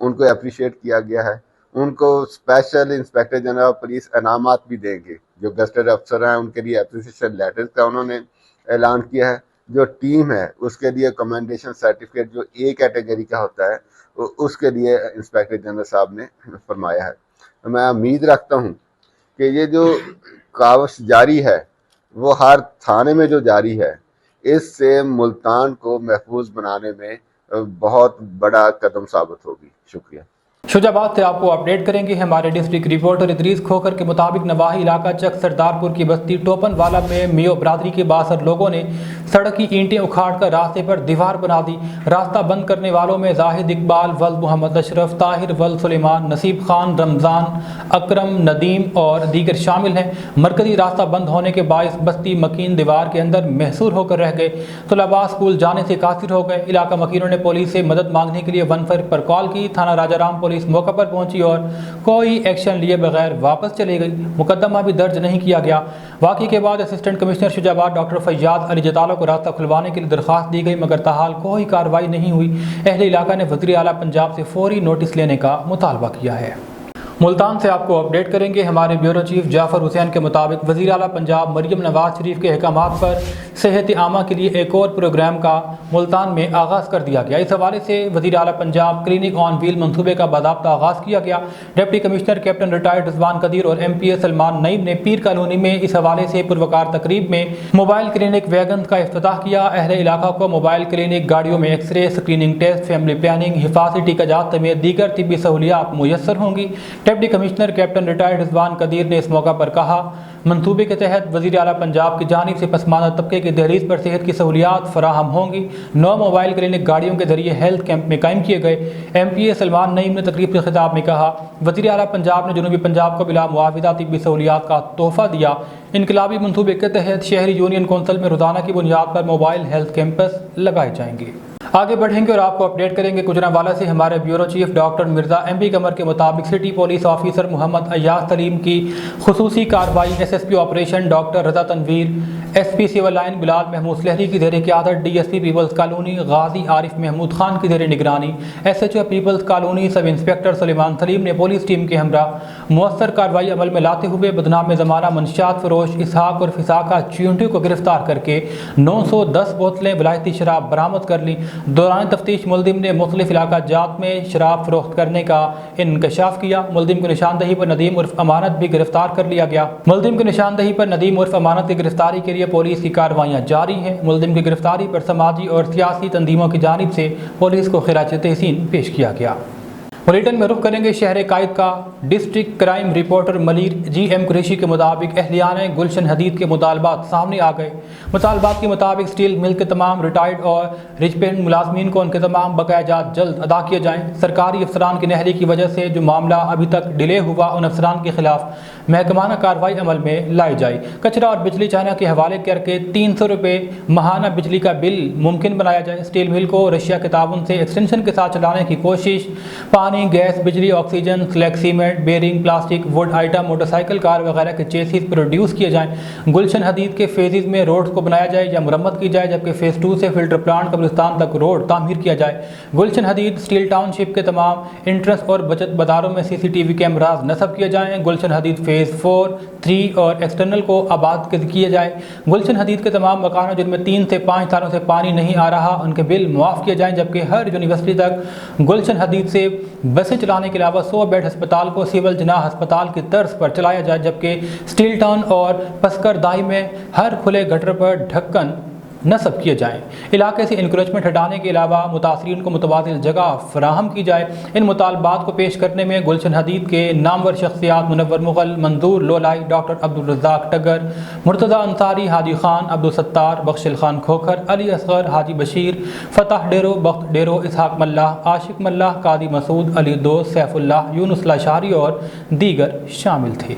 ان کو اپریشیٹ کیا گیا ہے. ان کو special inspector general of police انعامات بھی دیں گے. جو گزٹڈ افسر ہیں ان کے لیے اپریسیشن لیٹر کا انہوں نے اعلان کیا ہے. جو ٹیم ہے اس کے لیے کمینڈیشن سرٹیفکیٹ جو اے کیٹیگری کا ہوتا ہے اس کے لیے انسپیکٹر جنرل صاحب نے فرمایا ہے. میں امید رکھتا ہوں کہ یہ جو کاوش جاری ہے وہ ہر تھانے میں جو جاری ہے اس سے ملتان کو محفوظ بنانے میں بہت بڑا قدم ثابت ہوگی. شکریہ. شجاع آباد سے آپ کو اپڈیٹ کریں گے ہمارے ڈسٹرکٹ رپورٹر ادریس کھوکر کے مطابق نواحی علاقہ چک سردارپور کی بستی ٹوپن والا میں میو برادری کے 62 لوگوں نے سڑک کی اینٹیں اکھاڑ کر راستے پر دیوار بنا دی. راستہ بند کرنے والوں میں زاہد اقبال ولد محمد اشرف، طاہر ولد سلیمان، نصیب خان، رمضان، اکرم، ندیم اور دیگر شامل ہیں. مرکزی راستہ بند ہونے کے باعث بستی مکین دیوار کے اندر محصور ہو کر رہ گئے. طلباء اسکول جانے سے قاصر ہو گئے. علاقہ مکینوں نے پولیس سے مدد مانگنے کے لیے 15 پر کال کی. تھانہ راجہ رام پولیس موقع پر پہنچی اور کوئی ایکشن لیے بغیر واپس چلی گئی. مقدمہ بھی درج نہیں کیا گیا. واقعے کے بعد اسسٹنٹ کمشنر شجاع آباد ڈاکٹر فیاض علی جتالہ کو راستہ کھلوانے کے لیے درخواست دی گئی مگر تاحال کوئی کارروائی نہیں ہوئی. اہل علاقہ نے وزیر اعلیٰ پنجاب سے فوری نوٹس لینے کا مطالبہ کیا ہے. ملتان سے آپ کو اپڈیٹ کریں گے ہمارے بیورو چیف جعفر حسین کے مطابق وزیر اعلیٰ پنجاب مریم نواز شریف کے احکامات پر صحت عامہ کے لیے ایک اور پروگرام کا ملتان میں آغاز کر دیا گیا. اس حوالے سے وزیر اعلیٰ پنجاب کلینک آن ویل منصوبے کا باضابطہ آغاز کیا گیا. ڈپٹی کمشنر کیپٹن ریٹائرڈ رضوان قدیر اور ایم پی اے سلمان نعیم نے پیر کالونی میں اس حوالے سے پروکار تقریب میں موبائل کلینک ویگن کا افتتاح کیا. اہل علاقہ کو موبائل کلینک گاڑیوں میں X ray, screening test, family planning, حفاظتی ٹیکاجات سمیت دیگر طبی سہولیات میسر ہوں گی. ڈپٹی کمشنر کیپٹن ریٹائرڈ رضوان قدیر نے اس موقع پر کہا منصوبے کے تحت وزیر اعلیٰ پنجاب کی جانب سے پسماندہ طبقے کی دہلیز پر صحت کی سہولیات فراہم ہوں گی. 9 موبائل کلینک گاڑیوں کے ذریعے ہیلتھ کیمپ میں قائم کیے گئے. ایم پی اے سلمان نعیم نے تقریب کے خطاب میں کہا وزیر اعلیٰ پنجاب نے جنوبی پنجاب کو بلا معاوضہ طبی سہولیات کا تحفہ دیا. انقلابی منصوبے کے تحت شہری یونین کونسل میں روزانہ کی بنیاد پر موبائل ہیلتھ کیمپس لگائے جائیں گے. آگے بڑھیں گے اور آپ کو اپڈیٹ کریں گے گجرانوالہ سے ہمارے bureau chief doctor Mirza M P Qamar کے مطابق city police officer Muhammad Ayaz Saleem کی خصوصی کارروائی S S P operation doctor Raza Tanveer, S P civil line Bilal Mahmood Sulehri کی زیر قیادت، D S P peoples colony Ghazi Arif Mahmood Khan کی زیر نگرانی، S H O peoples colony sub inspector Sulaiman Saleem نے پولیس ٹیم کے ہمراہ مؤثر کارروائی عمل میں لاتے ہوئے بدنام زمانہ منشیات فروش اسحاق اور فساقہ چیونٹی کو گرفتار کر کے 910 بوتلیں ولایتی شراب برآمد کر لی. دوران تفتیش ملزم نے مختلف علاقہ جات میں شراب فروخت کرنے کا انکشاف کیا. ملزم کی نشاندہی پر ندیم عرف امانت بھی گرفتار کر لیا گیا. ملزم کی نشاندہی پر ندیم عرف امانت کی گرفتاری کے لیے پولیس کی کارروائیاں جاری ہیں. ملزم کی گرفتاری پر سماجی اور سیاسی تنظیموں کی جانب سے پولیس کو خراج تحسین پیش کیا گیا. بلیٹن میں رخ کریں گے شہر قائد کا. District crime reporter Malir G M Qureshi کے مطابق اہلیان گلشن حدید کے مطالبات سامنے آ گئے. مطالبات کے مطابق سٹیل مل کے تمام ریٹائرڈ اور رچ پینڈ ملازمین کو ان کے تمام بقایا جات جلد ادا کیے جائیں. سرکاری افسران کی نہری کی وجہ سے جو معاملہ ابھی تک ڈیلے ہوا ان افسران کے خلاف محکمانہ کارروائی عمل میں لائی جائے. کچرا اور بجلی چائنا کے حوالے کر کے 300 روپے ماہانہ بجلی کا بل ممکن بنایا جائے. اسٹیل مل کو رشیا کے تعاون سے ایکسٹینشن کے ساتھ چلانے کی کوشش. پانی، گیس، بجلی، oxygen, slag cement, bearing, plastic, wood item, motorcycle, car وغیرہ کے چیسز پروڈیوس کیے جائیں. گلشن حدید کے فیزز میں روڈ کو بنایا جائے یا مرمت کی جائے جبکہ فیز 2 سے فلٹر پلانٹ قبرستان تک روڈ تعمیر کیا جائے. گلشن حدید اسٹیل ٹاؤن شپ کے تمام انٹرنس اور بچت بازاروں میں سی سی ٹی وی کیمراز نصب کیے جائیں. گلشن حدید فیز 4، 3 اور ایکسٹرنل کو آباد کیے جائے. گلشن حدید کے تمام مکانوں جن میں 3 سے 5 سالوں سے پانی نہیں آ رہا ان کے بل معاف کیے جائیں جبکہ ہر یونیورسٹی تک گلشن حدید سے بسیں چلانے کے علاوہ 100 بیڈ ہسپتال کو سول جناح ہسپتال کی طرز پر چلایا جائے جبکہ اسٹیل ٹاؤن اور پسکر دائی میں ہر کھلے گٹر پر ڈھکن نصب کیے جائیں. علاقے سے انکروچمنٹ ہٹانے کے علاوہ متاثرین کو متبادل جگہ فراہم کی جائے. ان مطالبات کو پیش کرنے میں گلشن حدید کے نامور شخصیات منور مغل، منظور لولائی، ڈاکٹر عبدالرزاق ٹگر، مرتضیٰ انصاری، حاجی خان، عبدالستار، بخشل خان کھوکھر، علی اصغر، حاجی بشیر، فتح ڈیرو، بخت ڈیرو، اسحاق ملہ، عاشق ملہ، قادی مسعود، علی دوست، سیف اللہ، یونس لاشاری اور دیگر شامل تھے.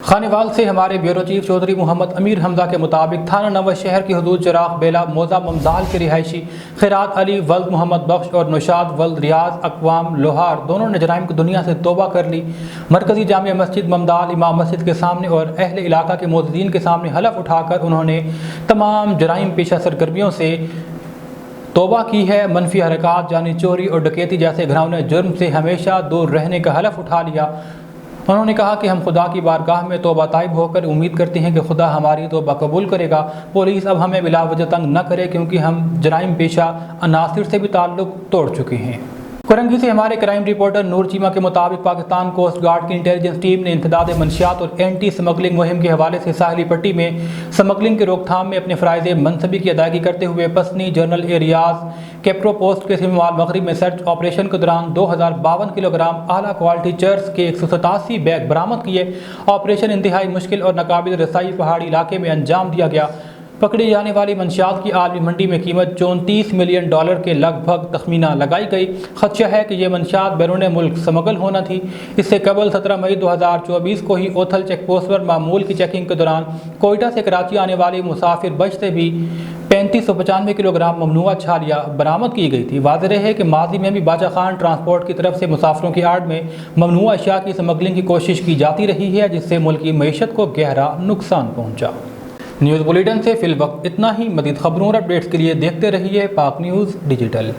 خانیوال سے ہمارے بیورو چیف چودھری محمد امیر حمزہ کے مطابق تھانہ نو شہر کی حدود چراغ بیلا موزہ ممزال کے رہائشی خیرات علی ولد محمد بخش اور نوشاد ولد ریاض اقوام لوہار دونوں نے جرائم کی دنیا سے توبہ کر لی. مرکزی جامع مسجد ممدال امام مسجد کے سامنے اور اہل علاقہ کے معتدین کے سامنے حلف اٹھا کر انہوں نے تمام جرائم پیشہ سرگرمیوں سے توبہ کی ہے، منفی حرکات یعنی چوری اور ڈکیتی جیسے گھناؤنے جرم سے ہمیشہ دور رہنے کا حلف اٹھا لیا۔ انہوں نے کہا کہ ہم خدا کی بارگاہ میں توبہ طائب ہو کر امید کرتے ہیں کہ خدا ہماری توبہ قبول کرے گا۔ پولیس اب ہمیں بلا وجہ تنگ نہ کرے کیونکہ ہم جرائم پیشہ عناصر سے بھی تعلق توڑ چکے ہیں۔ کرنگی سے ہمارے کرائم رپورٹر نور چیمہ کے مطابق پاکستان کوسٹ گارڈ کی انٹیلیجنس ٹیم نے انسداد منشیات اور اینٹی سمگلنگ مہم کے حوالے سے ساحلی پٹی میں سمگلنگ کی روک تھام میں اپنے فرائض منصبی کی ادائیگی کرتے ہوئے پسنی جنرل ایریاز کیپرو پوسٹ کے شمال مغرب میں سرچ آپریشن کے دوران 2052 کلو گرام اعلیٰ کوالٹی چرس کے 187 بیگ برآمد کیے۔ آپریشن انتہائی مشکل اور ناقابل رسائی پہاڑی علاقے میں انجام دیا گیا۔ پکڑی جانے والی منشیات کی عالمی منڈی میں قیمت $34 ملین کے لگ بھگ تخمینہ لگائی گئی۔ خدشہ ہے کہ یہ منشیات بیرون ملک سمگل ہونا تھی۔ اس سے قبل 17 مئی 2024 کو ہی اوتھل چیک پوسٹ پر معمول کی چیکنگ کے دوران کوئٹہ سے کراچی آنے والی مسافر بس سے بھی 3595 کلو گرام ممنوعہ چھالیاں برآمد کی گئی تھی۔ واضح ہے کہ ماضی میں بھی باچا خان ٹرانسپورٹ کی طرف سے مسافروں کی آڑ میں ممنوعہ اشیاء کی سمگلنگ کی کوشش کی جاتی رہی ہے، جس سے ملکی معیشت کو گہرا نقصان پہنچا۔ نیوز بلیٹن سے فی الوقت اتنا ہی۔ مزید خبروں اور اپڈیٹس کے لیے دیکھتے رہیے پاک نیوز ڈیجیٹل۔